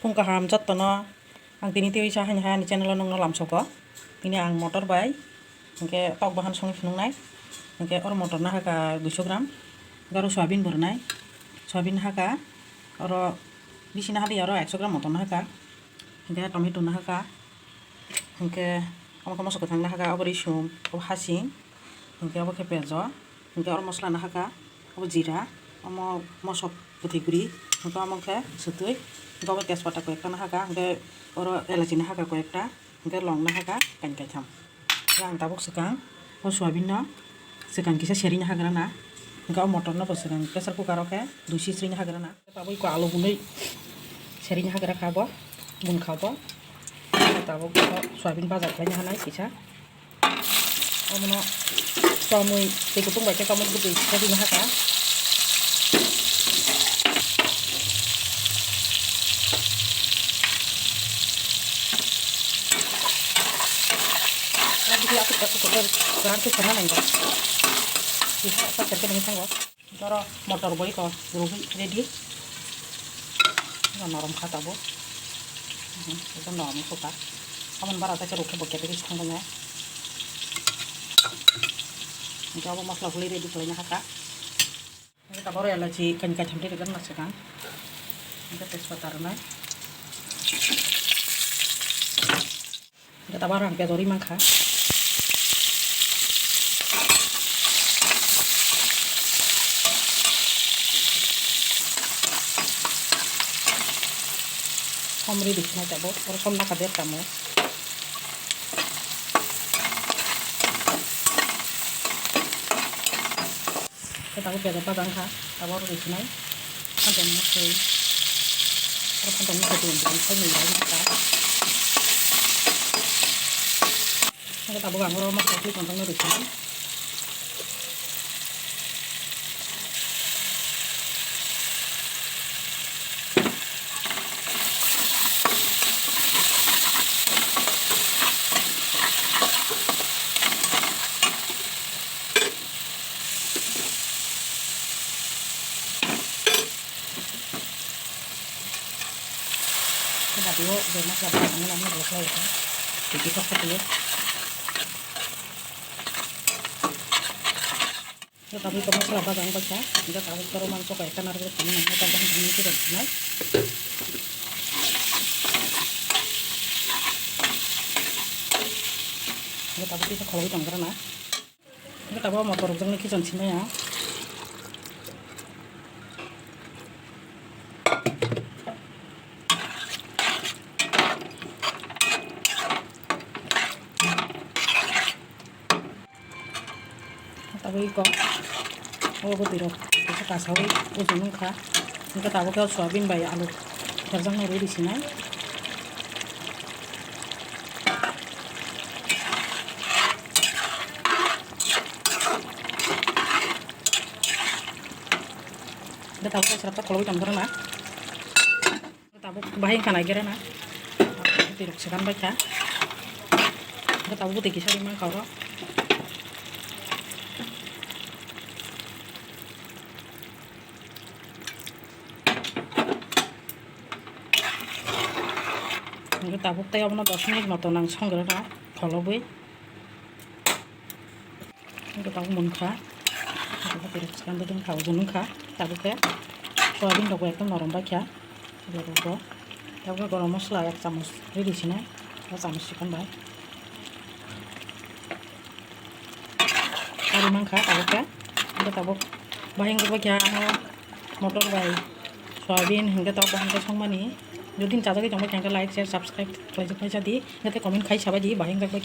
Kung kaham jat tono ang tini tiwi sa hanya ni channel nong lam soko ini ang motor bai angke tok bahan songi funung nai angke or motor na haka 200 gram garo soyabin bornai soyabin haka oro bisina hadi oro 100 gram motor na haka angke tomato na haka angke kamu masuk ke tang na haka abo risum abo hasing angke abo ke pejo angke or mosla na haka abo jira amo mosok putih guri angke amo ke sutui angke তেজপাতা কয়েকটা না হাকা angke oro elachi na haka কয়েকটা angke long na haka kan kaitham ang tabuk sekang o soyabin no sekang kisa seri na hagra na angke o motor no sekang pressure cooker oke dusi sri na hagra na tabuk ko alu gunoi seri na hagra khabo bun khabo tabuk soyabin bazar kanya hanai kisa o mono samui tekutung baca kamu gede seri na haka aku berarti karena nengko bisa apa cerita dengan tanggo toro motor boy ko rugi ready nggak norom kata bu itu norom suka kamu barat aja rugi bokeh dari tanggonya nggak mau masalah beli ready pelenya haka kita baru ya lagi kan kacang dia kan masuk kan kita tes patarna kita baru hampir tori mangka Omri di sini coba, terus om nak kader kamu. Kita tahu biasa padang ha, tahu di sini. Ada masuk, terus ada masuk di dalam sini lagi kita. Kita tahu kamu orang masuk di dalam di sini. Kita dulu jelas lah tangan namanya selesai ya. Dipisah dulu. Tapi kamu salah bagang baca, kita tahu kalau masuk kayak kan harus kamu nanti tambah ini kita benar. Kita tahu kita kalau itu karena kita tahu motor jengnya kita sini ya. Tahu iko, oh betul, kita kasih ujung muka, kita tahu kalau soyabin bayar alu, kerjaan nuri di sini. Kita tahu siapa kalau kita karena, kita tahu bahan kan aja na, betul sekarang baca, kita tahu betul kisah di mana kau kita tabuk tayo mo 10 minit moto nang songger na kholoboy kita tabu munkha kita pirek sekan dong khau junung kha tabuk ya soyabin dok ekdom norom bakya berobo tabu garam mosla 1 চামচ ready sini 1 চামচ chicken bai kari mangkha tabuk ya kita tabuk bahing bakya motor bai soyabin hingga tabu bahan ka songmani যদি চাচা কি তোমাকে like share subscribe করে দিই যাতে comment খাই সবাই দিয়ে বাহিং থাকবে